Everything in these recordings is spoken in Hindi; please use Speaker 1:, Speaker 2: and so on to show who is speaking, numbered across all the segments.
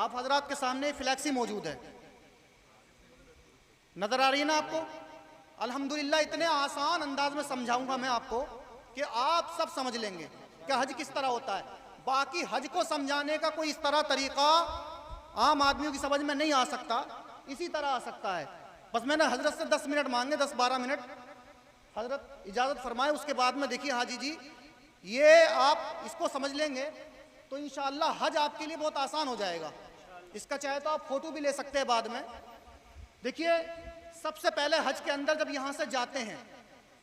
Speaker 1: आप हजरात के सामने फ्लैक्सी मौजूद है, नजर आ रही है ना आपको। अल्हम्दुलिल्लाह इतने आसान अंदाज में समझाऊंगा मैं आपको कि आप सब समझ लेंगे कि हज किस तरह होता है। बाकी हज को समझाने का कोई इस तरह तरीका आम आदमियों की समझ में नहीं आ सकता, इसी तरह आ सकता है। बस मैंने हजरत से 10 मिनट मांगे, 10-12 मिनट हजरत इजाज़त फरमाए, उसके बाद में देखिए हाजी जी ये आप इसको समझ लेंगे तो इंशाअल्लाह हज आपके लिए बहुत आसान हो जाएगा। इसका चाहे तो आप फोटो भी ले सकते हैं बाद में। देखिए सबसे पहले हज के अंदर जब यहाँ से जाते हैं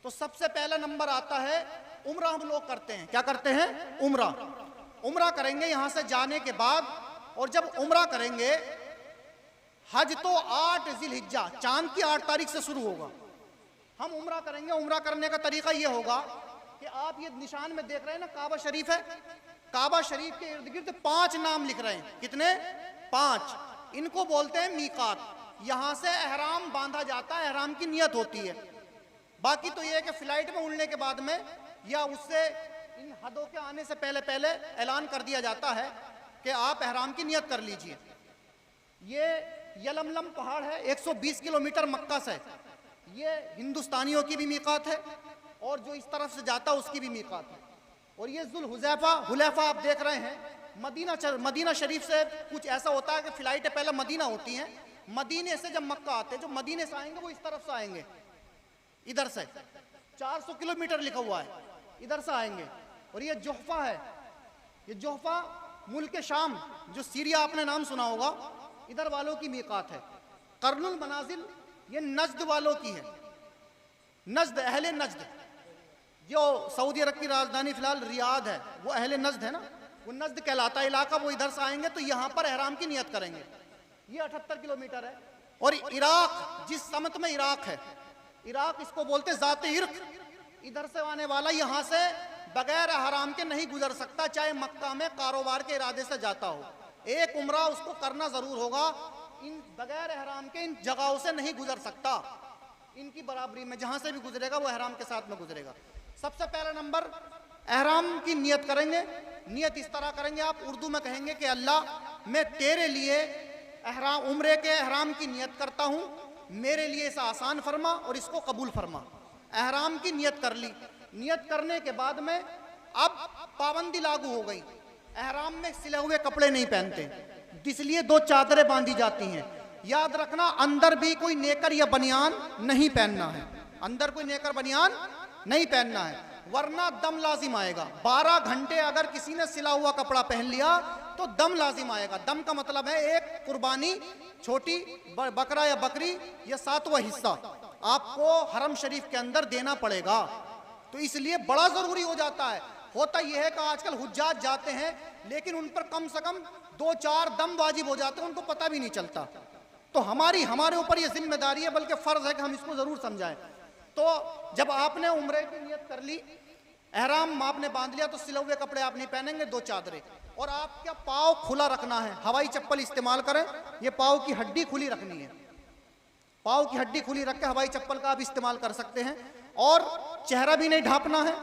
Speaker 1: तो सबसे पहला नंबर आता है उम्रा। हम लोग करते हैं, क्या करते हैं? उम्रा। उम्रा करेंगे यहाँ से जाने के बाद, और जब उम्रा करेंगे, हज तो 8 जिलहिज्जा चांद की 8 तारीख से शुरू होगा। हम उम्रा करेंगे। उम्रा करने का तरीका ये होगा कि आप ये निशान में देख रहे हैं ना, काबा शरीफ है। काबा शरीफ के इर्द गिर्द 5 नाम लिख रहे हैं। कितने? 5। इनको बोलते हैं मीकात। यहां से एहराम बांधा जाता है, एहराम की नियत होती है। बाकी तो ये है कि फ्लाइट में उड़ने के बाद में या उससे इन हदों के आने से पहले पहले ऐलान कर दिया जाता है कि आप एहराम की नियत कर लीजिए। ये यलमलम पहाड़ है, 120 किलोमीटर मक्का से। ये हिंदुस्तानियों की भी मीकात है और जो इस तरफ से जाता है उसकी भी मीकात है। और ये जुल हुलैफा आप देख रहे हैं, मदीना शरीफ से कुछ ऐसा होता है कि फ्लाइटें पहले मदीना होती हैं, मदीने से जब मक्का आते हैं, जो मदीने से आएंगे वो इस तरफ से आएंगे, इधर से 400 किलोमीटर लिखा हुआ है, इधर से आएंगे। और ये जोहफा है, ये जोहफा मुल्क शाम, जो सीरिया आपने नाम सुना होगा, इधर वालों की मीकात है। कर्नुल मनाजिल ये नज्द वालों की है। नज्द, अहले नज्द, जो सऊदी अरब की राजधानी फिलहाल रियाद है, वो अहले नज्द है ना, वो नज्द कहलाता है इलाका। वो इधर से आएंगे तो यहाँ पर एहराम की नियत करेंगे। ये 78 किलोमीटर है। और इराक, जिस समत में इराक है, इराक इसको बोलते जाते इर्क, इधर से आने वाला यहाँ से बगैर एहराम के नहीं गुजर सकता, चाहे मक्का में कारोबार के इरादे से जाता हो। एक उम्रा उसको करना जरूर होगा। इन बगैर एहराम के इन जगहों से नहीं गुजर सकता। इनकी बराबरी में जहां से भी गुजरेगा वो एहराम के साथ में गुजरेगा। सबसे पहला नंबर एहराम की नियत करेंगे। नियत इस तरह करेंगे, आप उर्दू में कहेंगे कि अल्लाह मैं तेरे लिए एहराम, उम्रे के एहराम की नियत करता हूँ, मेरे लिए इसे आसान फरमा और इसको कबूल फरमा। एहराम की नियत कर ली। नियत करने के बाद में अब पाबंदी लागू हो गई, एहराम में सिले हुए कपड़े नहीं पहनते, इसलिए 2 चादरें बांधी जाती हैं। याद रखना अंदर भी कोई नेकर या बनियान नहीं पहनना है, अंदर कोई नेकर बनियान नहीं पहनना है, वरना दम लाजिम आएगा। 12 घंटे अगर किसी ने सिला हुआ कपड़ा पहन लिया तो दम लाजिम आएगा। दम का मतलब है एक कुर्बानी, छोटी बकरा या बकरी या 7वां हिस्सा आपको हरम शरीफ के अंदर देना पड़ेगा। तो इसलिए बड़ा जरूरी हो जाता है। होता यह है कि आजकल हुज्जाज जाते हैं लेकिन उन पर कम से कम 2-4 दम वाजिब हो जाते हैं, उनको पता भी नहीं चलता। तो हमारे ऊपर यह जिम्मेदारी है, बल्कि फर्ज है कि हम इसको जरूर समझाएं। तो जब आपने उम्रे की नियत कर ली, एहराम आपने बांध लिया, तो सिले हुए कपड़े आप नहीं पहनेंगे, 2 चादरें। और आपका पाँव खुला रखना है, हवाई चप्पल इस्तेमाल करें। ये पाँव की हड्डी खुली रखनी है, पाँव की हड्डी खुली रख के हवाई चप्पल का आप इस्तेमाल कर सकते हैं। और चेहरा भी नहीं ढांपना है,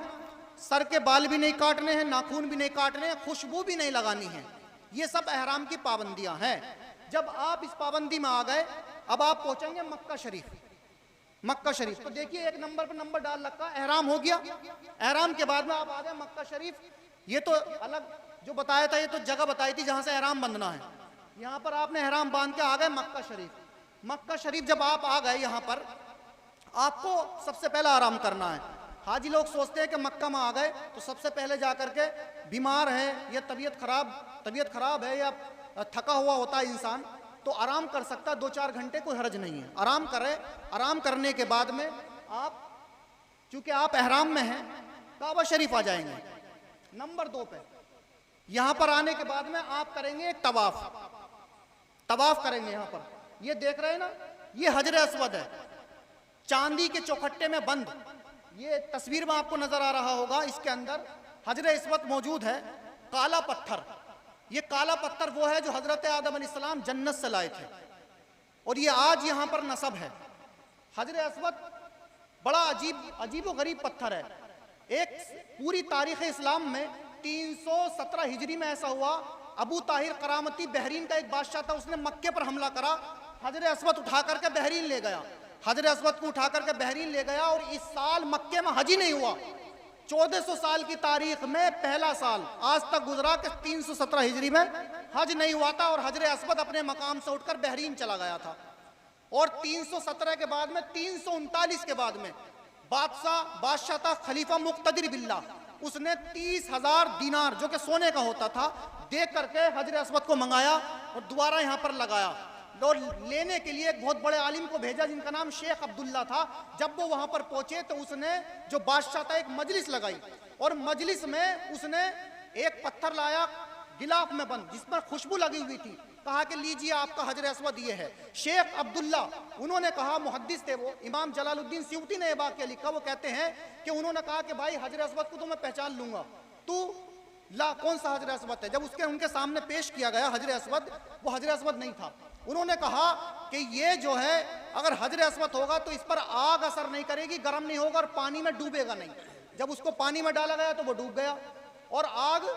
Speaker 1: सर के बाल भी नहीं काटने हैं, नाखून भी नहीं काटने हैं, खुशबू भी नहीं लगानी है। ये सब एहराम की पाबंदियां हैं। जब आप इस पाबंदी में आ गए, अब आप पहुंचेंगे मक्का शरीफ। मक्का शरीफ तो देखिए एक नंबर पर नंबर डाल रखा, एहराम हो गया। एहराम के बाद में आप आ गए मक्का शरीफ। ये तो अलग जो बताया था, ये तो जगह बताई थी जहां से एहराम बंधना है। यहाँ पर आपने एहराम बांध के आ गए मक्का शरीफ। मक्का शरीफ जब आप आ गए, यहाँ पर आपको सबसे पहले आराम करना है। हाजी लोग सोचते हैं कि मक्का में आ गए तो सबसे पहले जा करके बीमार है या तबीयत खराब है या थका हुआ होता है इंसान, तो आराम कर सकता है 2-4 घंटे, कोई हर्ज नहीं है, आराम करे। आराम करने के बाद में आप, चूंकि आप एहराम में हैं, काबा शरीफ आ जाएंगे। नंबर 2 पे यहां पर आने के बाद में आप करेंगे एक तवाफ करेंगे। यहां पर ये देख रहे हैं ना, ये हजर अस्वद है, चांदी के चौखट्टे में बंद। ये तस्वीर में आपको नजर आ रहा होगा, इसके अंदर हजर अस्वद मौजूद है, काला पत्थर। ये काला पत्थर वो है जो हजरत आदम अलैहिस्सलाम जन्नत से लाए थे, और ये आज यहां पर नस्ब है। हजर अस्वद बड़ा अजीब व गरीब पत्थर है। एक पूरी तारीख इस्लाम में 317 हिजरी में ऐसा हुआ अबू ताहिर करामती बहरीन का एक बादशाह था, उसने मक्के पर हमला करा, हजर अस्वद उठा करके बहरीन ले गया, हजर अस्वद को उठा करके बहरीन ले गया। और इस साल मक्के में हज ही नहीं हुआ। 1400 साल की तारीख में पहला साल आज तक गुजरा कि 317 हिजरी में हज नहीं हुआ था और हजर अस्वद अपने मकाम से उठकर बहरीन चला गया था। और 317 के बाद में 339 के बाद में बादशाह था खलीफा मुक्तदिर बिल्ला, उसने 30,000 दीनार जो कि सोने का होता था दे करके हजर अस्वद को मंगाया और दोबारा यहाँ पर लगाया। और लेने के लिए एक बहुत बड़े आलिम को भेजा जिनका नाम शेख अब्दुल्ला था। जब वो वहां पर पहुंचे तो उसने जो बादशाह था एक मजलिस लगाई और मजलिस में उसने एक पत्थर लाया गिलाफ में बंद जिसमें खुशबू लगी हुई थी। कहा कि लीजिए आपका हजर अस्वद ये है। शेख अब्दुल्ला उन्होंने कहा, मुहद्दिस थे वो, इमाम जलालुद्दीन सियूती ने ये वाक़या लिखा, वो कहते हैं कि उन्होंने कहा कि भाई हजर अस्वद को तो मैं पहचान लूंगा, तू ला कौन सा हजर अस्वद है। जब उसके उनके सामने पेश किया गया हजर अस्वद, वो हजर अस्वद नहीं था। उन्होंने कहा कि ये जो है अगर हजर अस्वद होगा तो इस पर आग असर नहीं करेगी, गर्म नहीं होगा और पानी में डूबेगा नहीं। जब उसको पानी में डाला गया तो वो डूब गया और आग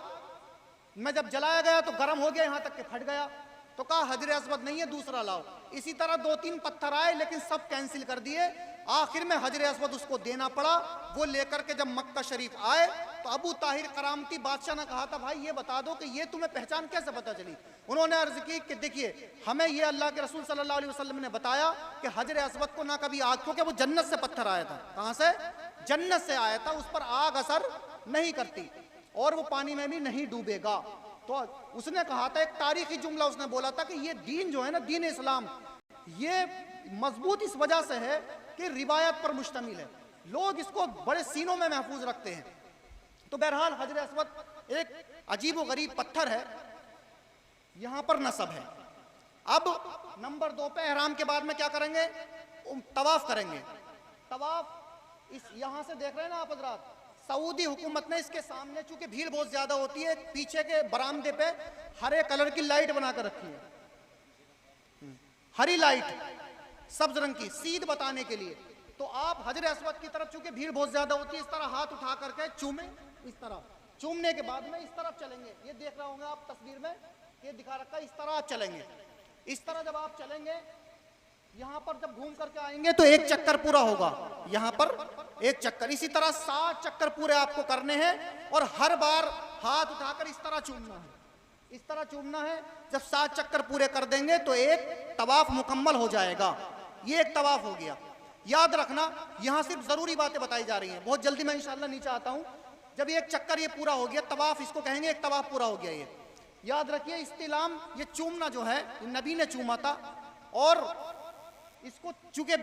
Speaker 1: में जब जलाया गया तो गर्म हो गया, यहाँ तक कि फट गया। तो कहा हजर अस्वद नहीं है, दूसरा लाओ। इसी तरह 2-3 पत्थर आए लेकिन सब कैंसिल कर दिए। आखिर में हजर अस्वद उसको देना पड़ा। वो लेकर के जब मक्का शरीफ आए तो अबू ताहिर करामती बादशाह ने कहा था, भाई ये बता दो कि ये तुम्हें पहचान कैसे पता चली। उन्होंने अर्ज की कि देखिए हमें ये अल्लाह के रसूल सल्लल्लाहु अलैहि वसल्लम ने बताया कि हजर अस्वद को ना कभी आग, क्योंकि वो जन्नत से पत्थर आया था। कहाँ से? जन्नत से आया था। उस पर आग असर नहीं करती और वो पानी में भी नहीं डूबेगा। तो उसने कहा था, एक तारीखी जुमला उसने बोला था कि ये दीन जो है ना, दीन इस्लाम, ये मजबूत इस वजह से है कि रिवायत पर मुश्तमिल है, लोग इसको बड़े सीनों में महफूज रखते हैं। तो बहरहाल हजर अस्वद एक अजीब व गरीब पत्थर है, यहां पर नसब है। अब नंबर 2 पे एहराम के बाद में क्या करेंगे? तवाफ करेंगे। तवाफ इस यहां से देख रहे हैं ना आप हजरात, सऊदी हुकूमत ने इसके सामने चूंकि भीड़ बहुत ज्यादा होती है, पीछे के बरामदे पे हरे कलर की लाइट बनाकर रखी है, हरी लाइट सब्ज रंग की, सीध बताने के लिए। तो आप हजर अस्वद की तरफ चूंकि भीड़ बहुत ज्यादा होती है, इस तरह हाथ उठा करके चूमे, इस तरह चूमने के बाद में इस तरफ चलेंगे। ये देख रहे होंगे आप तस्वीर में, ये दिखा रखा है, इस तरह आप चलेंगे। इस तरह जब आप चलेंगे, यहाँ पर जब घूम करके आएंगे तो एक चक्कर पूरा होगा, यहाँ पर एक चक्कर। इसी तरह 7 चक्कर पूरे आपको करने हैं और हर बार हाथ उठाकर इस तरह चूमना है, इस तरह चूमना है। जब 7 चक्कर पूरे कर देंगे तो एक तवाफ मुकम्मल हो जाएगा। ये एक तवाफ हो गया। याद रखना, यहाँ सिर्फ जरूरी बातें बताई जा रही हैं, बहुत जल्दी मैं इंशाअल्लाह नीचे आता हूँ। जब एक चक्कर ये पूरा हो गया, तवाफ इसको कहेंगे, एक तवाफ पूरा हो गया। ये याद रखिए, इस्तिलाम, ये चूमना जो है नबी ने चूमा था और इसको चूंकि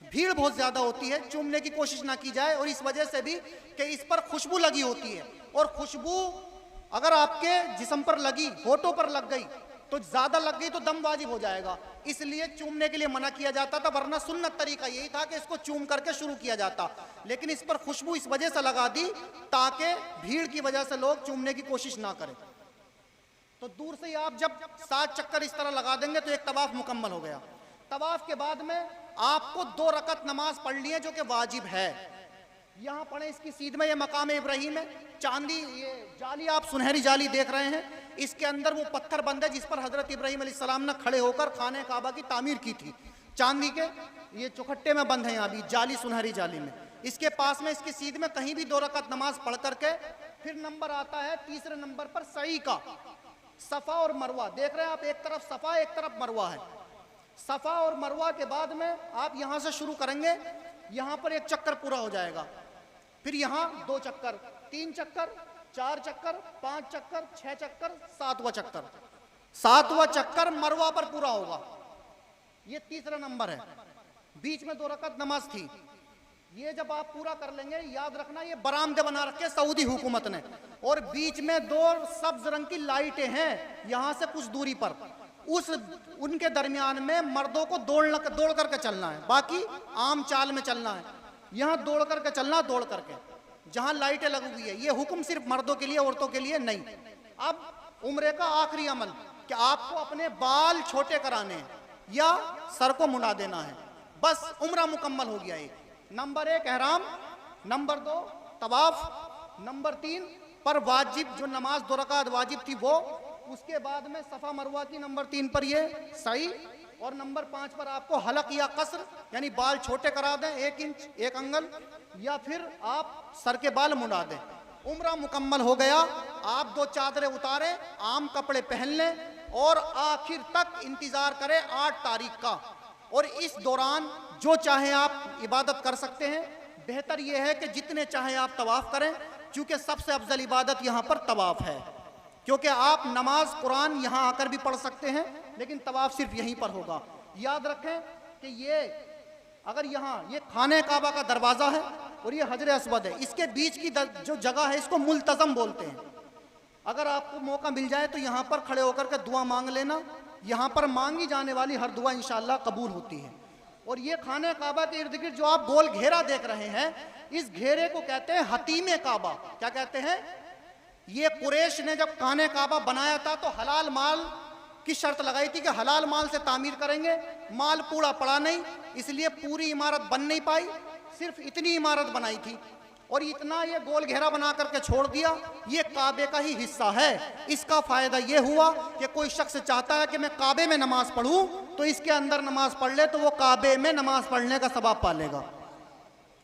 Speaker 1: भीड़ बहुत ज्यादा होती है, चूमने की कोशिश ना की जाए। और इस वजह से भी कि इस पर खुशबू लगी होती है और खुशबू अगर आपके जिस्म पर लगी, होठों पर लग गई तो ज्यादा लग गई तो दम वाजिब हो जाएगा, इसलिए चूमने के लिए मना किया जाता था। वरना सुन्नत तरीका यही था कि इसको चूम करके शुरू किया जाता, लेकिन इस पर खुशबू इस वजह से लगा दी ताकि भीड़ की वजह से लोग चूमने की कोशिश ना करें। तो दूर से ही आप जब 7 चक्कर इस तरह लगा देंगे तो एक तवाफ मुकम्मल हो गया। तवाफ के बाद में आपको 2 रकत नमाज पढ़नी है जो कि वाजिब है। यहाँ पढ़े, इसकी सीध में ये मकाम इब्राहिम है, चांदी, ये जाली आप सुनहरी जाली देख रहे हैं, इसके अंदर वो पत्थर बंद है जिस पर हजरत इब्राहिम अलैहिस्सलाम ने खड़े होकर खाने काबा की तामीर की थी। चांदी के ये चौखट्टे में बंद है, यहाँ भी जाली, सुनहरी जाली में। इसके पास में, इसकी सीध में कहीं भी 2 रकत नमाज पढ़ करके फिर नंबर आता है 3रे नंबर पर सई का। सफा और मरवा देख रहे हैं आप, एक तरफ सफा एक तरफ मरवा है। सफा और मरवा के बाद में आप यहां से शुरू करेंगे, यहां पर एक चक्कर पूरा हो जाएगा, फिर यहां 2 चक्कर, 3 चक्कर, 4 चक्कर, 5 चक्कर, 6 चक्कर, 7वां चक्कर। 7वां चक्कर मरवा पर पूरा होगा। ये 3रा नंबर है। बीच में 2 रकत नमाज थी, ये जब आप पूरा कर लेंगे, याद रखना ये बरामदे बना रखे सऊदी हुकूमत ने और बीच में 2 सब्ज रंग की लाइटें हैं यहां से कुछ दूरी पर। उनके दरमियान में मर्दों को दौड़ करके चलना है, बाकी आम चाल में चलना है। यहाँ दौड़ करके चलना, दौड़ करके, जहाँ लाइटें लगी हुई है। ये हुक्म सिर्फ मर्दों के लिए, औरतों के लिए नहीं। अब उम्रे का आखिरी अमल कि आपको अपने बाल छोटे कराने हैं या सर को मुंडा देना है, बस उम्रा मुकम्मल हो गया। एक नंबर 1 एहराम, नंबर 2 तवाफ, नंबर 3 पर वाजिब जो नमाज 2 रकात वाजिब थी वो, उसके बाद में सफ़ा मरवा की नंबर 3 पर ये सही, और नंबर 5 पर आपको हलक या कसर यानी बाल छोटे करा दें 1 इंच 1 अंगल, या फिर आप सर के बाल मुड़ा दें। उम्रा मुकम्मल हो गया, आप 2 चादरें उतारें, आम कपड़े पहन लें और आखिर तक इंतजार करें 8 तारीख का। और इस दौरान जो चाहे आप इबादत कर सकते हैं। बेहतर यह है कि जितने चाहे आप तवाफ करें, क्योंकि सबसे अफजल इबादत यहाँ पर तवाफ है, क्योंकि आप नमाज कुरान यहाँ आकर भी पढ़ सकते हैं, लेकिन तवाफ सिर्फ यहीं पर होगा। याद रखें कि ये अगर यहाँ ये खाने काबा का दरवाज़ा है और ये हजर अस्वद है, इसके बीच की जो जगह है इसको मुल्तज़म बोलते हैं। अगर आपको मौका मिल जाए तो यहाँ पर खड़े होकर के दुआ मांग लेना, यहाँ पर मांगी जाने वाली हर दुआ इंशाअल्लाह कबूल होती है। और ये खाने काबा के इर्द गिर्द जो आप गोल घेरा देख रहे हैं, इस घेरे को कहते हैं हतीमे काबा। क्या कहते हैं? ये कुरैश ने जब खाने काबा बनाया था तो हलाल माल की शर्त लगाई थी कि हलाल माल से तामीर करेंगे, माल पूरा पड़ा नहीं, इसलिए पूरी इमारत बन नहीं पाई, सिर्फ इतनी इमारत बनाई थी और इतना ये गोल घेरा बना करके छोड़ दिया। ये काबे का ही हिस्सा है। इसका फायदा ये हुआ कि कोई शख्स चाहता है कि मैं काबे में नमाज पढ़ूं, तो इसके अंदर नमाज पढ़ ले तो वो काबे में नमाज पढ़ने का सवाब पालेगा।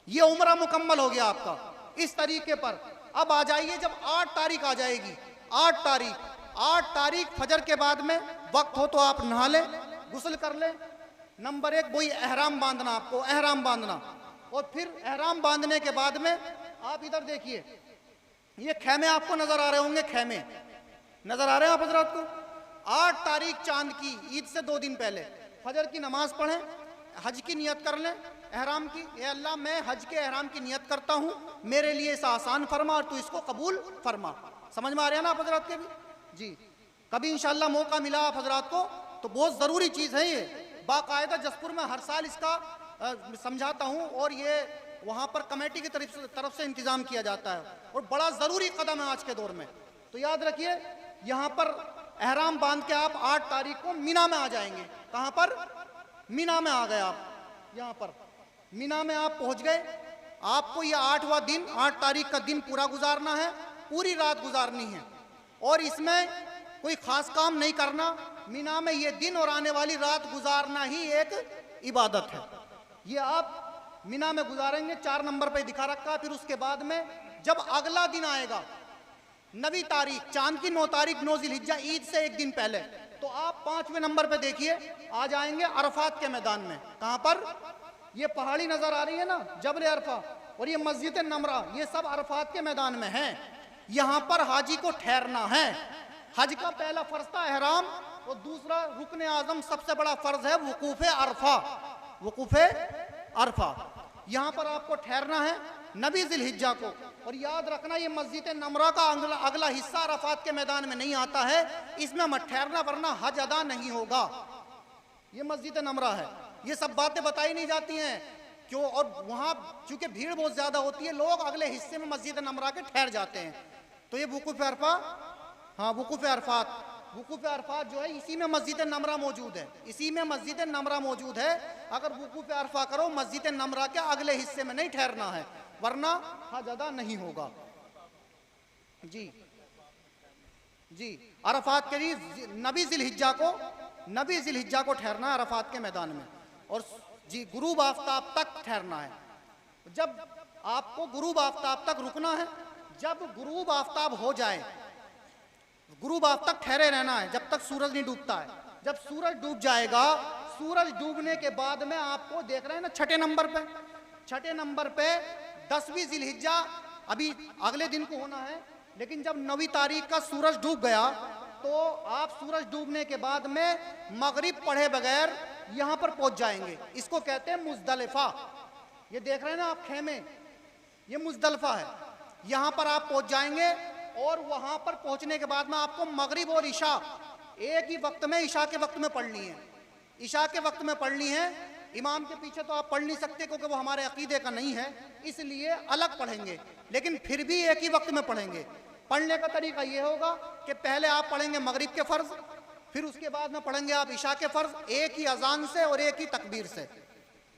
Speaker 1: ये उम्रा मुकम्मल हो गया आपका। इस तरीके पर अब आ जाइए, जब 8 तारीख आ जाएगी, 8 तारीख फजर के बाद में वक्त हो तो आप नहा लें, गुस्ल कर लें। नंबर 1 वही एहराम बांधना, आपको एहराम बांधना। और फिर एहराम बांधने के बाद में आप इधर देखिए, ये खेमे आपको नजर आ रहे होंगे, खेमे नजर आ रहे हैं आप हजरात को। 8 तारीख चांद की, ईद से 2 दिन पहले फजर की नमाज पढ़ें, हज की नियत कर लें, एहराम की। ए अल्लाह, मैं हज के एहराम की नियत करता हूँ, मेरे लिए इसे आसान फरमा और तू इसको कबूल फरमा। समझ में आ रहा है ना आप हजरात के भी? जी, कभी इंशाल्लाह मौका मिला आप हजरात को तो बहुत ज़रूरी चीज़ है ये। बाकायदा जसपुर में हर साल इसका समझाता हूँ और ये वहाँ पर कमेटी की तरफ से इंतज़ाम किया जाता है और बड़ा ज़रूरी कदम है आज के दौर में। तो याद रखिए, यहाँ पर एहराम बांध के आप 8 तारीख को मीना में आ जाएंगे। कहाँ पर? मीना में आ गए आप। यहाँ पर मीना में आप पहुँच गए। आपको ये 8वां दिन, 8 तारीख का दिन पूरा गुजारना है, पूरी रात गुजारनी है और इसमें कोई ख़ास काम नहीं करना। मीना में ये दिन और आने वाली रात गुजारना ही एक इबादत है। ये आप मीना में गुजारेंगे, 4 नंबर पे दिखा रखा है। फिर उसके बाद में जब अगला दिन आएगा 9वीं तारीख, चांद की 9 तारीख, 9 ज़िलहिज्जा, ईद से 1 दिन पहले, तो आप 5वें नंबर पे देखिए आ जाएंगे अरफात के मैदान में। कहाँ पर? ये पहाड़ी नजर आ रही है ना, जबल अरफा, और ये मस्जिद नमरा, ये सब अरफात के मैदान में है। यहाँ पर हाजी को ठहरना है। हज का पहला फर्ज था एहराम और दूसरा रुकन आजम सबसे बड़ा फर्ज है वकूफ़े अरफा। वकूफ़े अरफा, यहाँ पर आपको ठहरना है 9वीं ज़िलहिज्जा को। और याद रखना, ये मस्जिद नमरा का अगला हिस्सा अरफात के मैदान में नहीं आता है, इसमें मत ठहरना वरना हज अदा नहीं होगा। ये मस्जिद नमरा है। ये सब बातें बताई नहीं जाती हैं क्यों, और वहाँ चूंकि भीड़ बहुत ज़्यादा होती है, लोग अगले हिस्से में मस्जिद नमरा के ठहर जाते हैं। तो ये वकूफ़ अरफा, हाँ वकूफ़ अरफात, वकूफ़ अरफात जो है इसी में मस्जिद नमरा मौजूद है, इसी में मस्जिद नमरा मौजूद है। अगर वकूफ़ अरफा करो, मस्जिद नमरा के अगले हिस्से में नहीं ठहरना है वरना हज अदा नहीं होगा। जी जी, अरफात के लिए 9वीं ज़िलहिज्जा को ठहरना है अरफात के मैदान में। और जी, गुरूब आफ्ताब तक ठहरना है। जब आपको गुरूब आफ्ताब तक रुकना है, जब गुरूब आफ्ताब हो जाए, गुरूब आफ्ताब तक ठहरे रहना है जब तक सूरज नहीं डूबता है। जब सूरज डूब जाएगा, सूरज डूबने के बाद में आपको देख रहे हैं ना 6ठे नंबर पे 10वीं ज़िलहिज्जा, अभी अगले दिन को होना है, लेकिन जब 9वीं तारीख का सूरज डूब गया तो आप सूरज डूबने के बाद में मगरिब पढ़े बगैर यहाँ पर पहुँच जाएंगे। इसको कहते हैं मुज़दलिफ़ा। ये देख रहे हैं ना आप खेमे, ये मुज़दलिफ़ा है। यहाँ पर आप पहुँच जाएंगे और वहाँ पर पहुँचने के बाद में आपको मगरिब और इशा एक ही वक्त में, इशा के वक्त में पढ़नी है। इशा के वक्त में पढ़नी है। इमाम के पीछे तो आप पढ़ नहीं सकते क्योंकि वो हमारे अकीदे का नहीं है, इसलिए अलग पढ़ेंगे, लेकिन फिर भी एक ही वक्त में पढ़ेंगे। पढ़ने का तरीका ये होगा कि पहले आप पढ़ेंगे मगरिब के फ़र्ज़, फिर उसके बाद में पढ़ेंगे आप इशा के फ़र्ज़, एक ही अजान से और एक ही तकबीर से।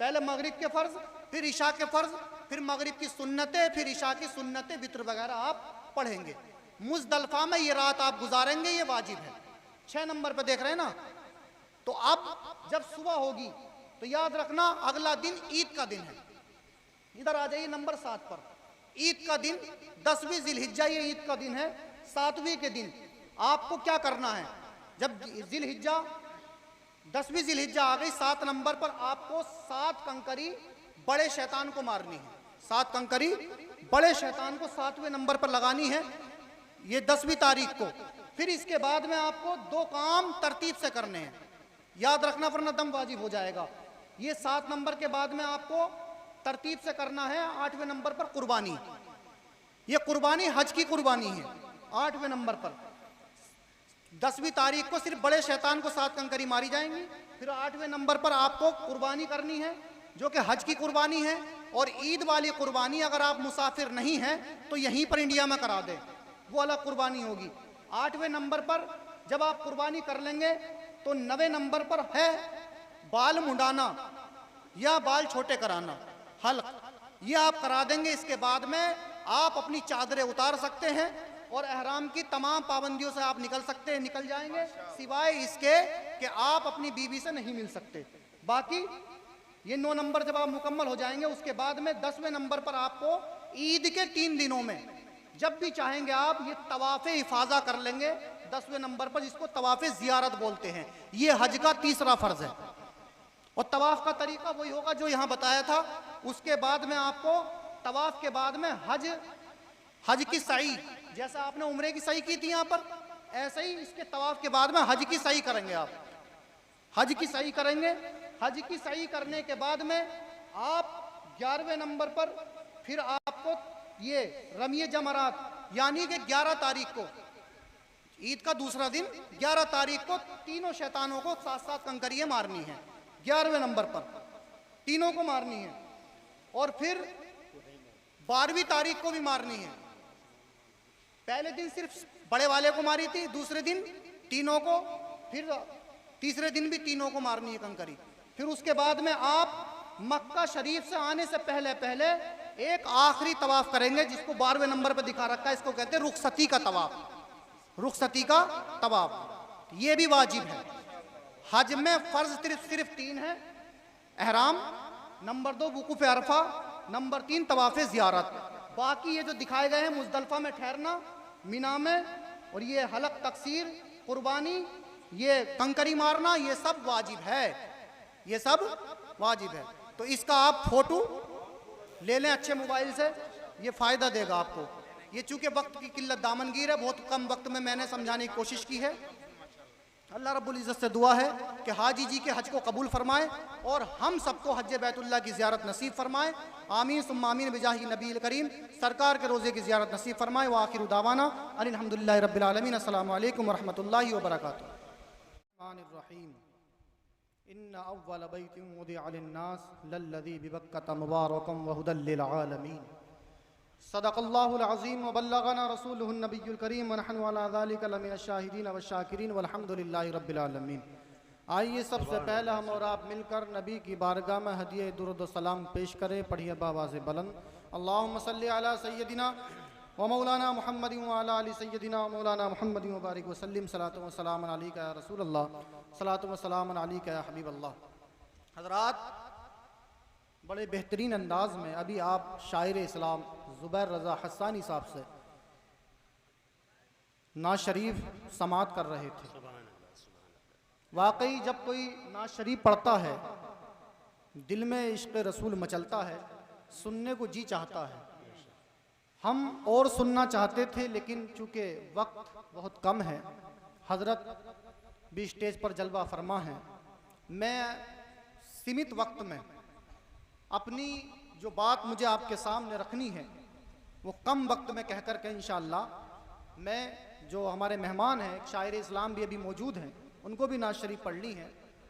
Speaker 1: पहले मगरिब के फ़र्ज़, फिर इशा के फ़र्ज़, फिर मगरिब की सुन्नतें, फिर इशा की सुन्नतें, वित्र वगैरह आप पढ़ेंगे। मुजदलफा में ये रात आप गुजारेंगे, ये वाजिब है। 6 नंबर पे देख रहे हैं ना। तो अब जब सुबह होगी तो याद रखना अगला दिन ईद का दिन है। इधर आ जाइए नंबर 7 पर। ईद का दिन 10वीं जिलहिज्जा, ये ईद का दिन है। 7वीं के दिन आपको क्या करना है, जब जिलहिज्जा 10वीं जिलहिज्जा आ गई, 7 नंबर पर आपको 7 कंकरी बड़े शैतान को मारनी है। 7 कंकरी बड़े शैतान को 7वें नंबर पर लगानी है, ये 10वीं तारीख को। फिर इसके बाद में आपको 2 काम तरतीब से करने हैं, याद रखना वरना दम वाजिब हो जाएगा। ये 7 नंबर के बाद में आपको तरतीब से करना है 8वें नंबर पर कुर्बानी। ये कुर्बानी हज की कुर्बानी है। 8वें नंबर पर 10वीं तारीख को सिर्फ बड़े शैतान को 7 कंकरी मारी जाएंगी। फिर 8वें नंबर पर आपको कुर्बानी करनी है जो कि हज की कुर्बानी है। और ईद वाली कुर्बानी अगर आप मुसाफिर नहीं हैं तो यहीं पर इंडिया में करा दें, वो अलग कुर्बानी होगी। 8वें नंबर पर जब आप कुर्बानी कर लेंगे तो 9वें नंबर पर है बाल मुंडाना या बाल छोटे कराना, हल्क, ये आप करा देंगे। इसके बाद में आप अपनी चादरें उतार सकते हैं और एहराम की तमाम पाबंदियों से आप निकल सकते हैं, निकल जाएंगे, सिवाय इसके कि आप अपनी बीवी से नहीं मिल सकते। बाकी ये 9 नंबर जब आप मुकम्मल हो जाएंगे उसके बाद में 10वें नंबर पर आपको ईद के 3 दिनों में जब भी चाहेंगे आप ये तवाफ़े इफाजा कर लेंगे 10वें नंबर पर, जिसको तवाफ़े ज़ियारत बोलते हैं। ये हज का तीसरा फ़र्ज़ है और तवाफ़ का तरीका वही होगा जो यहाँ बताया था। उसके बाद में आपको तवाफ़ के बाद में हज की सई, जैसा आपने उम्रे की सई की थी यहाँ पर, ऐसे ही इसके तवाफ़ के बाद में हज की सई करेंगे। आप हज की सई करेंगे। हज की सई करने के बाद में आप 11वें नंबर पर फिर आपको ये रमिए जमरात, यानी कि 11 तारीख को, ईद का दूसरा दिन 11 तारीख को तीनों शैतानों को 7-7 कंकरियाँ मारनी है। 11वें नंबर पर तीनों को मारनी है। और फिर 12वीं तारीख को भी मारनी है। पहले दिन सिर्फ बड़े वाले को मारी थी, दूसरे दिन तीनों को, फिर तीसरे दिन भी तीनों को मारनी है कंकरी। फिर उसके बाद में आप मक्का शरीफ से आने से पहले पहले एक आखिरी तवाफ करेंगे जिसको 12वें नंबर पर दिखा रखा है, इसको कहते हैं रुखसती का तवाफ। रुखसती का तवाफ ये भी वाजिब है। हज में फर्ज सिर्फ 3 है, एहराम, नंबर 2 वुकूफ़ अरफा, नंबर 3 तवाफ़े ज़ियारत। बाकी ये जो दिखाए गए हैं मुज़दलिफ़ा में ठहरना, मिना में, और ये हलक तकसीर, कुर्बानी, ये कंकरी मारना, ये सब वाजिब है, ये सब वाजिब है। तो इसका आप फोटो ले लें अच्छे मोबाइल से, ये फ़ायदा देगा आपको। ये चूँकि वक्त की किल्लत दामनगीर है, बहुत कम वक्त में मैंने समझाने की कोशिश की है। अल्लाह रब्बुल इज़्ज़त से दुआ है कि हाजी जी के हज को कबूल फरमाए और हम सबको हज बैतुल्लाह की ज़ियारत नसीब फरमाए। आमीन सुम्मा आमीन बिजाही नबील करीम, सरकार के रोज़े की ज़ियारत नसीब फरमाए। व आखिरु दावाना अल्हम्दुलिल्लाहि रब्बिल आलमीन। अस्सलामु अलैकुम व रहमतुल्लाहि व बरकातुहू। इन्ना अव्वल बैतिन वुदिअ लिन्नास लल्लज़ी बिबक्कता मुबारकन व हुदल लिल आलमीन। सदक़ल्लाहुल अज़ीम व बल्लगना रसूलुहुन नबियुल करीम व नहनु अला ज़ालिका लमिनश शाहिदीन व शाकिरीन वल्हम्दुलिल्लाहि रब्बिल आलमीन। आइए सबसे पहले हम और आप मिलकर नबी की बारगाह में हदिया दुरूद व सलाम पेश करें। पढ़िए बावाज़ बुलंद, अल्लाहुम्मा सल्लि अला सय्यदिना व मौलाना मुहम्मद व अला आलि सय्यदिना व मौलाना मुहम्मद व बारिक व सल्लिम। सलातु व सलाम अलैका या रसूलल्लाह, सलातु व सलाम अलैका या हबीबल्लाह। हज़रात, बड़े बेहतरीन अंदाज में अभी आप शायर इस्लाम ज़ुबैर रज़ा हस्सानी साहब से नाज शरीफ समात कर रहे थे। वाकई जब कोई नाज शरीफ पढ़ता है दिल में इश्क़ रसूल मचलता है, सुनने को जी चाहता है। हम और सुनना चाहते थे लेकिन चूँकि वक्त बहुत कम है, हज़रत भी स्टेज पर जलवा फरमा है, मैं सीमित वक्त में अपनी जो बात मुझे आपके सामने रखनी है वो कम वक्त में कह कर के इंशाअल्लाह मैं, जो हमारे मेहमान हैं एक शायर इस्लाम भी अभी मौजूद हैं, उनको भी नाज शरीफ पढ़नी है,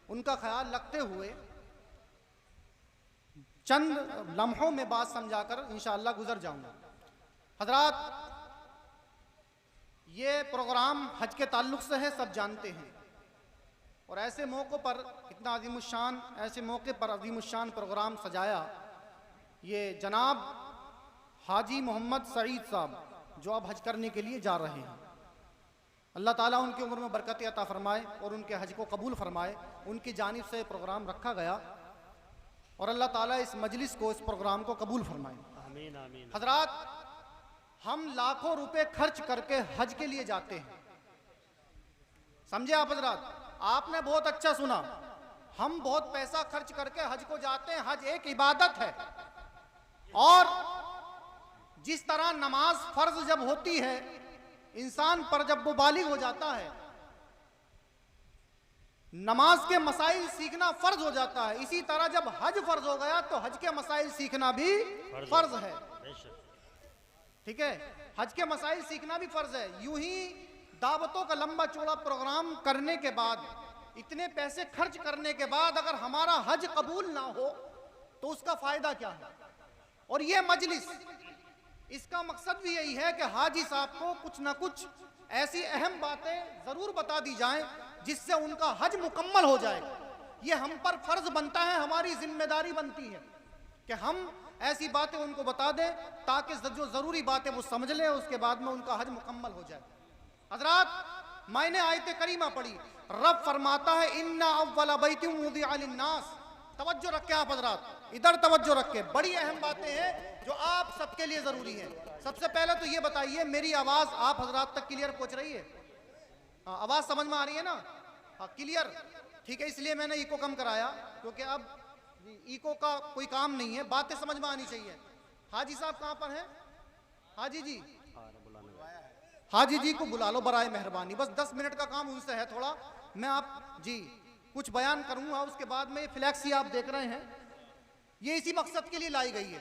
Speaker 1: उनका ख्याल रखते हुए चंद लम्हों में बात समझाकर इंशाअल्लाह गुजर जाऊंगा। हजरात, ये प्रोग्राम हज के ताल्लुक़ से है, सब जानते हैं, और ऐसे मौक़ों पर इतना अज़ीमुश्शान, ऐसे मौके पर अज़ीमुश्शान प्रोग्राम सजाया ये जनाब हाजी मोहम्मद सईद साहब जो अब हज करने के लिए जा रहे हैं। अल्लाह ताला उनकी उम्र में बरकत अता फरमाए और उनके हज को कबूल फरमाए। उनकी जानिब से प्रोग्राम रखा गया और अल्लाह ताला इस मजलिस को, इस प्रोग्राम को कबूल फरमाए।
Speaker 2: आमीन आमीन।
Speaker 1: हजरात, हम लाखों रुपए खर्च करके हज के लिए जाते हैं, समझे आप हजरात? आपने बहुत अच्छा सुना, हम बहुत पैसा खर्च करके हज को जाते हैं। हज एक इबादत है और जिस तरह नमाज फर्ज जब होती है इंसान पर, जब वो बालिग हो जाता है, नमाज के मसाइल सीखना फर्ज हो जाता है, इसी तरह जब हज फर्ज हो गया तो हज के मसाइल सीखना भी फर्ज है। ठीक है, हज के मसाइल सीखना भी फर्ज है। यूं ही दावतों का लंबा चौड़ा प्रोग्राम करने के बाद, इतने पैसे खर्च करने के बाद अगर हमारा हज कबूल ना हो तो उसका फायदा क्या है? और ये मजलिस, इसका मकसद भी यही है कि हाजी साहब को कुछ ना कुछ ऐसी अहम बातें जरूर बता दी जाएं जिससे उनका हज मुकम्मल हो जाए। ये हम पर फर्ज बनता है, हमारी जिम्मेदारी बनती है कि हम ऐसी बातें उनको बता दें ताकि जो जरूरी बातें वो समझ लें, उसके बाद में उनका हज मुकम्मल हो जाए। हजरात, मैंने आयत करीमा पढ़ी, रब फरमाता है इन्ना अव्वल बैतिम वुदिअ लिन्नास। तवज्जो रखें आप हजरात, इधर तवज्जो रखें, बड़ी अहम बातें हैं जो आप सबके लिए जरूरी है। सबसे पहले तो ये बताइए, मेरी आवाज आप हजरात तक क्लियर पहुंच रही है? हाँ, आवाज समझ में आ रही है ना? हाँ, क्लियर, ठीक है। इसलिए मैंने इको कम कराया क्योंकि अब इको का कोई काम नहीं है, बातें समझ में आनी चाहिए। हाजी साहब कहाँ पर हैं? हाजी जी, हाजी जी को बुला लो बराए मेहरबानी, बस 10 मिनट का काम उनसे है थोड़ा। मैं आप जी कुछ बयान करूंगा, उसके बाद में ये फ्लैक्स ही आप देख रहे हैं, ये इसी मकसद के लिए लाई गई है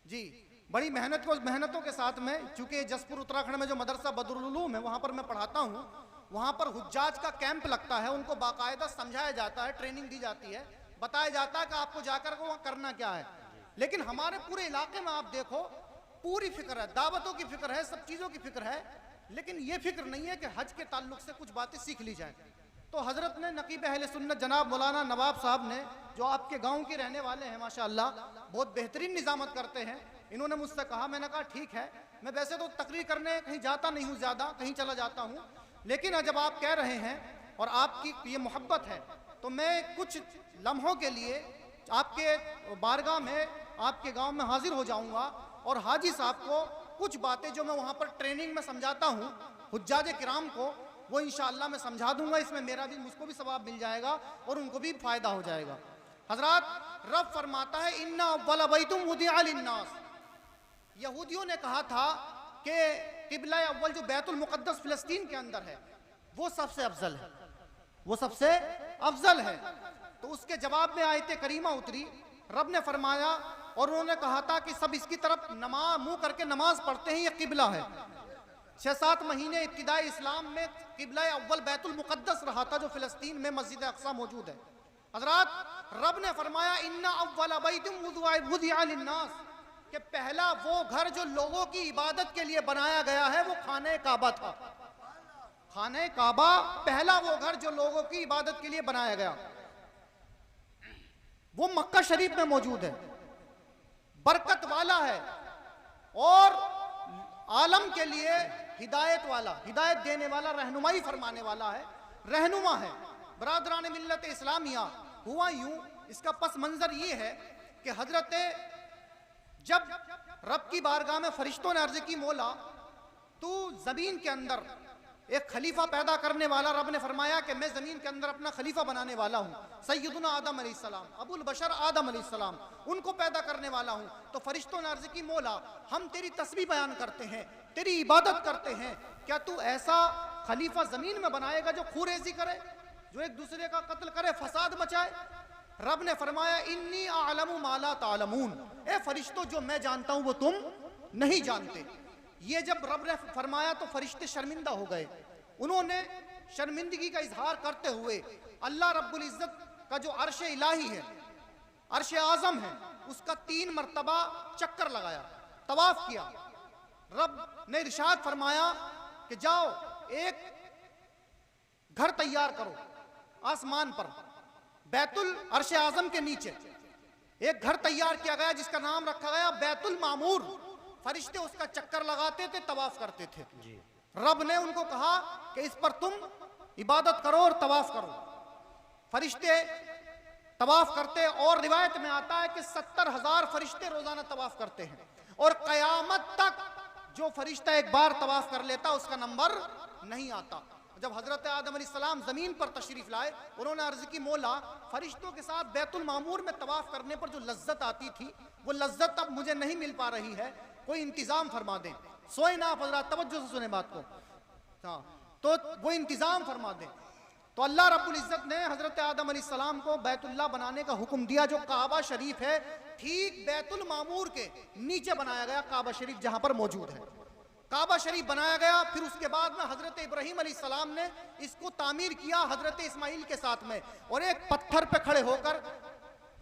Speaker 1: जी। बड़ी मेहनतों के साथ में, चूंकि जसपुर उत्तराखंड में जो मदरसा बदरुल उलूम है वहां पर मैं पढ़ाता हूं, वहां पर हुज्जाज का कैंप लगता है, उनको बाकायदा समझाया जाता है, ट्रेनिंग दी जाती है, बताया जाता है कि आपको जाकर वहां करना क्या है। लेकिन हमारे पूरे इलाके में आप देखो पूरी फिक्र है, दावतों की फिक्र है, सब चीजों की फिक्र है, लेकिन ये फिक्र नहीं है कि हज के ताल्लुक से कुछ बातें सीख ली जाए। तो हजरत ने, नकीब अहले सुन्नत जनाब मौलाना नवाब साहब ने, जो आपके गांव के रहने वाले हैं माशाअल्लाह, बहुत बेहतरीन निजामत करते हैं, इन्होंने मुझसे कहा, मैंने कहा ठीक है, मैं वैसे तो तकरीर करने कहीं जाता नहीं हूँ, ज्यादा कहीं चला जाता हूँ, लेकिन जब आप कह रहे हैं और आपकी ये मोहब्बत है तो मैं कुछ लम्हों के लिए आपके बारगाह में, आपके गांव में हाजिर हो जाऊंगा और हाजी साहब को कुछ बातें जो मैं वहां पर ट्रेनिंग में समझाता हूं हुज्जाज किराम को, वो इंशाअल्लाह मैं समझा दूंगा। इसमें मेरा भी, मुझको भी सवाब मिल जाएगा और उनको भी फायदा हो जाएगा। हजरात, रब फरमाता है इन्ना अव्वल बैतुम वुदिअ लिन्नास। यहूदियों ने कहा था कि किबला अव्वल जो बैतुल मुकद्दस फिलिस्तीन के अंदर है वो सबसे अफजल है, वो सबसे अफजल है। तो उसके जवाब में आयत करीमा उतरी, रब ने फरमाया, और उन्होंने कहा था कि सब इसकी तरफ मुंह करके नमाज पढ़ते हैं, ये किबला है। 6-7 महीने इब्तिदाई इस्लाम में किबला अव्वल बैतुल मुकद्दस रहा था जो फिलिस्तीन में मस्जिद अक्सा मौजूद है। हजरात, रब ने फरमाया इन्ना अव्वल बैतिम वुदिअ लिन्नास, कि पहला वो घर जो लोगों की इबादत के लिए बनाया गया है वो खाने काबा था। खाने काबा पहला वो घर जो लोगों की इबादत के लिए बनाया गया, वो मक्का शरीफ में मौजूद है, बरकत वाला है और आलम के लिए हिदायत वाला, हिदायत देने वाला, रहनुमाई फरमाने वाला है, रहनुमा है। बरादरान मिल्लत इस्लामिया, हुआ यूं, इसका पस मंजर ये है कि हजरत जब रब की बारगाह में फरिश्तों ने अर्ज की, मौला तू जमीन के अंदर एक खलीफा पैदा करने वाला, रब ने फरमाया कि मैं जमीन के अंदर अपना खलीफा बनाने वाला हूँ, सैयदुना आदम अलैहिस्सलाम, अबुल बशर आदम अलैहिस्सलाम, उनको पैदा करने वाला हूँ। तो फरिश्तों ने अर्ज की, मौला हम तेरी तस्बीह बयान करते हैं, तेरी इबादत करते हैं, क्या तू ऐसा खलीफा जमीन में बनाएगा जो खूरेजी करे, जो एक दूसरे का कत्ल करे, फसाद मचाए? रब ने फरमाया इन्नी आलमु मा ला तालमून, ए फरिश्तों जो मैं जानता हूं वो तुम नहीं जानते। ये जब रब ने फरमाया तो फरिश्ते शर्मिंदा हो गए। उन्होंने शर्मिंदगी का इजहार करते हुए अल्लाह रब्बुल इज्जत का जो अर्श इलाही है, अर्श आजम है, उसका 3 मरतबा चक्कर लगाया, तवाफ किया। रब ने इरशाद फरमाया कि जाओ एक घर तैयार करो आसमान पर, बैतुल अर्श आजम के नीचे एक घर तैयार किया गया जिसका नाम रखा गया बैतुल मामूर। फरिश्ते उसका चक्कर लगाते थे, तवाफ करते थे। रब ने उनको कहा कि इस पर तुम इबादत करो और तवाफ करो। फरिश्ते तवाफ करते, और रिवायत में आता है कि 70,000 फरिश्ते रोजाना तवाफ करते हैं, और कयामत तक जो फरिश्ता एक बार तवाफ कर लेता उसका नंबर नहीं आता। जब हजरत आदम अलैहिस्सलाम जमीन पर तशरीफ लाए, उन्होंने अर्ज की, मौला फरिश्तों के साथ बैतुल मामूर में तवाफ करने पर जो लज्जत आती थी वो लज्जत अब मुझे नहीं मिल पा रही है, कोई इंतजाम फरमा दें। सोए ना आप हजरत, तवज्जो से सुने बात को, हाँ, तो वो इंतजाम फरमा दें। तो अल्लाह रब्बुल इज्जत ने हजरत आदम अलैहिस्सलाम को बैतुल्लाह बनाने का हुक्म दिया, जो काबा शरीफ है ठीक बैतुल मामूर के नीचे बनाया गया, काबा शरीफ जहां पर मौजूद है, काबा शरीफ बनाया गया। फिर उसके बाद में हजरत इब्राहीम अलैहिस्सलाम ने इसको तामीर किया हजरत इस्माइल के साथ में, और एक पत्थर पे खड़े होकर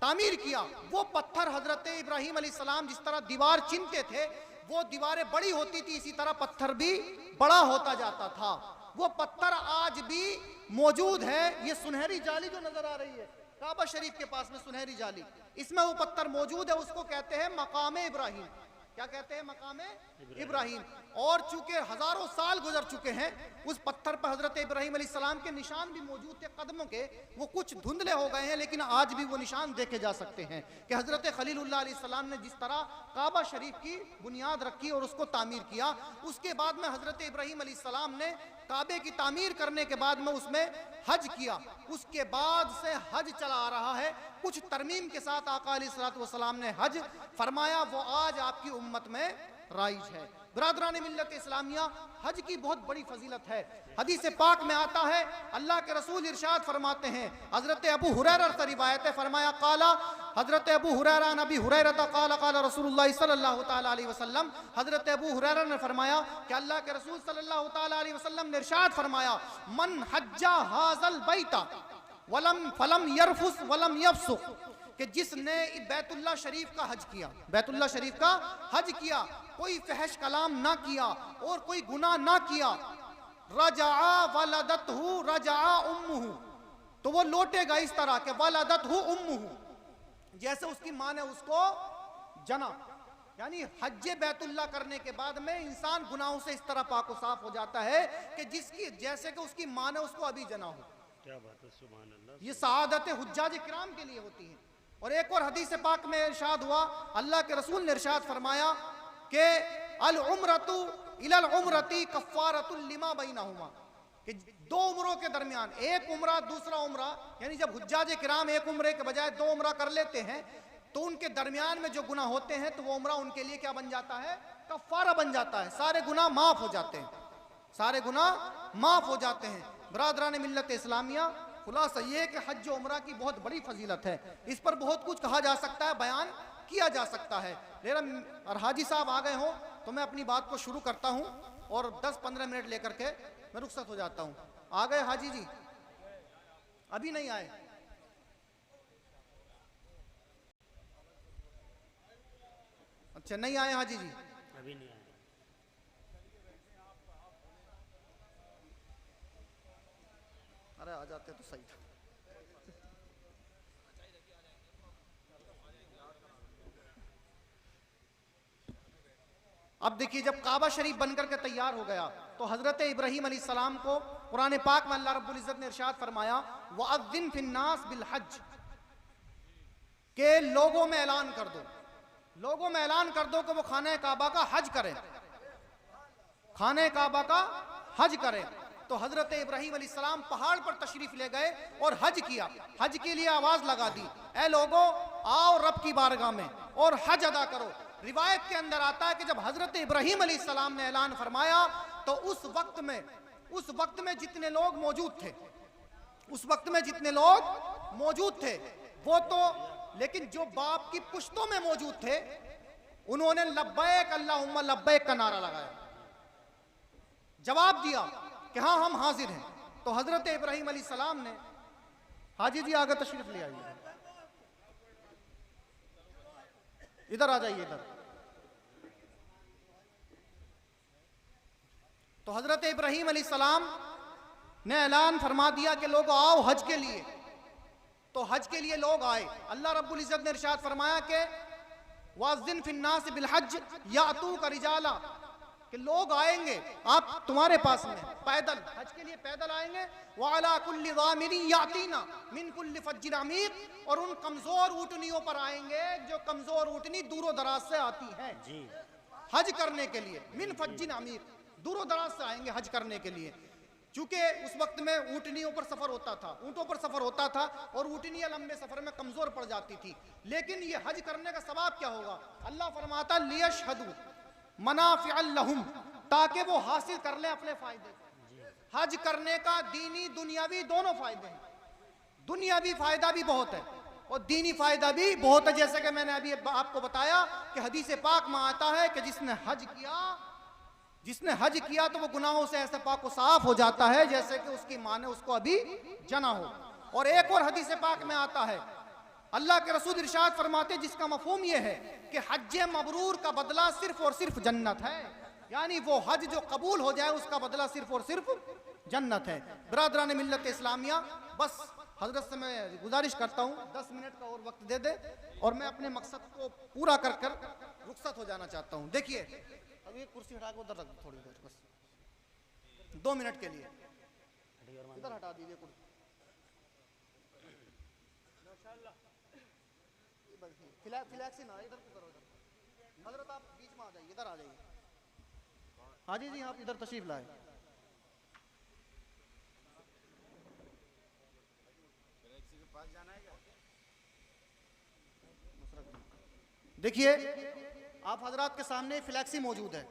Speaker 1: तामीर किया। वो पत्थर हजरत इब्राहीम अलैहिस्सलाम जिस तरह दीवार चिनते थे, वो दीवारें बड़ी होती थी, इसी तरह पत्थर भी बड़ा होता जाता था। वो पत्थर आज भी मौजूद है। ये सुनहरी जाली जो नजर आ रही है काबा शरीफ के पास में, सुनहरी जाली, इसमें वो पत्थर मौजूद है, उसको कहते हैं मकाम इब्राहीम। क्या कहते हैं? मकाम इब्राहीम। और चूंकि हजारों साल गुजर चुके हैं, उस पत्थर पर हजरत इब्राहीम अलैहिस्सलाम के निशान भी मौजूद थे कदमों के, वो कुछ धुंधले हो गए हैं, लेकिन आज भी वो निशान देखे जा सकते हैं कि हजरत खलीलुल्लाह अलैहिस्सलाम ने जिस तरह काबा शरीफ की बुनियाद रखी और उसको तामीर किया, उसके बाद में हजरत इब्राहीम अलैहिस्सलाम ने काबे की तामीर करने के बाद में उसमें हज किया। उसके बाद से हज चला आ रहा है, कुछ तरमीम के साथ आका अलैहिस्सलातु वस्सलाम ने हज फरमाया, वो आज आपकी उम्मत में राइज है। बिरादरान मिल्लत इस्लामिया, हज की बहुत बड़ी फजीलत है। हदीस पाक में आता है, अल्लाह के रसूल इरशाद फरमाते हैं, हजरत अबू हुरैरा से रिवायत है, फरमाया काला हजरत अबू हुरैरा नबी हुरैरा काला काला रसूलुल्लाह सल्लल्लाहु तआला अलैहि वसल्लम, हजरत अबू हुरैरा ने फरमाया कि अल्लाह के रसूल सल्लल्लाहु तआला अलैहि वसल्लम ने इरशाद फरमाया, मन हज्जा हाज़ल बैता वलम फलम यरफुस वलम यफसुक, कि जिसने बैतुल्लाह शरीफ का हज किया, बैतुल्लाह शरीफ का हज किया, कोई फहश कलाम ना किया और कोई गुनाह ना किया, रजा वलदतहु रजा उम्मुहु, तो वो लौटेगा इस तरह के वलदतहु उम्मुहु, जैसे उसकी माँ ने उसको जना। यानी हज बैतुल्लाह करने के बाद में इंसान गुनाहों से इस तरह पाक साफ हो जाता है कि जिसकी जैसे कि उसकी माँ ने उसको अभी जना हो।
Speaker 2: क्या बात है, सुभान अल्लाह।
Speaker 1: ये सआदत हुज्जाज किराम के लिए होती है। और एक और हदीस पाक में इरशाद हुआ, अल्लाह के रसूल ने इरशाद फरमाया कि अल उम्रतु इलल उम्रती कफ्फारतुल लिमा बैनहुमा, कि दो उम्रों के दरमियान, एक उम्रा दूसरा उम्रा, यानी जब हुज्जाज किराम एक उम्रे के बजाय दो उम्रा कर लेते हैं तो उनके दरमियान में जो गुनाह होते हैं तो वो उम्रा उनके लिए क्या बन जाता है? कफ्फारा बन जाता है, सारे गुनाह माफ हो जाते हैं, सारे गुनाह माफ हो जाते हैं। बिरादरान मिल्लत इस्लामिया, खुलासा ये है कि हज उम्रा की बहुत बड़ी फजीलत है। इस पर बहुत कुछ कहा जा सकता है, बयान किया जा सकता है, लेकिन और हाजी साहब आ गए हो तो मैं अपनी बात को शुरू करता हूँ और 10-15 मिनट लेकर के मैं रुखसत हो जाता हूँ। आ गए हाजी जी? अभी नहीं आए? अच्छा, नहीं आए हाजी जी?
Speaker 2: अभी नहीं आए।
Speaker 1: अरे आ जाते तो सही था। अब देखिए, जब काबा शरीफ बनकर के तैयार हो गया तो हजरत इब्राहीम अलैहिस्सलाम को कुरान पाक में अल्लाह रब्बुल इज्जत ने इरशाद फरमाया, वअज़्ज़िन फिन्नास बिल हज, के लोगों में ऐलान कर दो, लोगों में ऐलान कर दो कि वो खाने काबा का हज करें, खाने काबा का हज करें। तो हजरत इब्राहीम अलैहिस्सलाम पहाड़ पर तशरीफ ले गए और हज किया। हज के लिए आवाज लगा दी, ए लोगों आओ रब की बारगाह में और हज अदा करो। रिवायत के अंदर आता है कि जब हजरत इब्राहीम अलैहिस्सलाम ने ऐलान फरमाया तो उस वक्त में जितने लोग मौजूद थे, उस वक्त में जितने लोग मौजूद थे वो तो, लेकिन जो बाप की पुश्तों में मौजूद थे उन्होंने लब्बैक अल्लाहुम्मा लब्बैक का नारा लगाया, जवाब दिया कि हाँ हम हाजिर हैं। तो हजरत इब्राहीम अलैहिस्सलाम ने, हाजी जी आगे तशरीफ ले आइए, इधर आ जाइए इधर। तो हजरत इब्राहीम अलैहिस्सलाम ने ऐलान फरमा दिया कि लोग आओ हज के लिए। तो हज के लिए लोग आए। अल्लाह रब्बुल इज्जत ने इरशाद फरमाया कि वाज़िन फिन्नास बिलहज यातू का रिजाला, कि लोग आएंगे आप तुम्हारे पास में पैदल, हज के लिए पैदल आएंगे। वाला कुल्ली ज़ामिरी यातीना मिन कुल्ली फज्जिन अमीक, और उन कमजोर ऊँटनियों पर आएंगे जो कमजोर ऊँटनी दूरों दराज से आती हैं
Speaker 2: जी।
Speaker 1: हज करने के लिए। मिन फज्जिन अमीक, दूरों दराज से आएंगे हज करने के लिए। चूंकि उस वक्त में ऊँटनियों पर सफर होता था, ऊँटों पर सफर होता था, और ऊँटनियां लंबे सफर में कमजोर पड़ जाती थी। लेकिन ये हज करने का सवाब क्या होगा? अल्लाह फरमाता लियशहदू मनाफिअ लहुम, ताकि वो हासिल कर लें अपने फायदे को। हज करने का दीनी दुनियावी दोनों फायदे हैं। दुनियावी फायदा भी बहुत है और दीनी फायदा भी बहुत है। जैसे कि मैंने अभी आपको बताया कि हदीस पाक में आता है कि जिसने हज किया तो वो गुनाहों से ऐसे पाक को साफ हो जाता है जैसे कि उसकी माँ ने उसको अभी जना हो। और एक और हदीस पाक में आता है, अल्लाह के रसूल इरशाद फरमाते जिसका मफहूम ये है कि हज मबरूर का बदला सिर्फ और सिर्फ जन्नत है, यानी वो हज जो कबूल हो जाए उसका बदला सिर्फ और सिर्फ जन्नत है। बिरादरान मिल्लत इस्लामिया, बस हजरत से मैं गुजारिश करता हूँ 10 मिनट का और वक्त दे दे और मैं अपने मकसद को पूरा कर कर रुखसत हो जाना चाहता हूँ। देखिए अब ये कुर्सी हटा के उधर रख दो थोड़ी देर, बस 2 मिनट के लिए इधर हटा दीजिए कुर्सी। फिलैक्सी ना इधर करो, इधर हजरत आप बीच में आ जाइए, इधर आ जाइए। हाजी जी आप इधर तशरीफ लाए। देखिए आप हजरात के सामने फ्लैक्सी मौजूद है,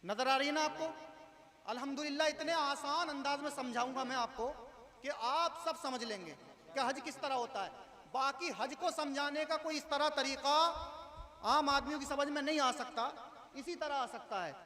Speaker 1: नजर आ रही है ना आपको? अल्हम्दुलिल्लाह इतने आसान अंदाज में समझाऊंगा मैं आपको कि आप सब समझ लेंगे कि हज किस तरह होता है। बाकी हज को समझाने का कोई इस तरह तरीका आम आदमियों की समझ में नहीं आ सकता, इसी तरह आ सकता है।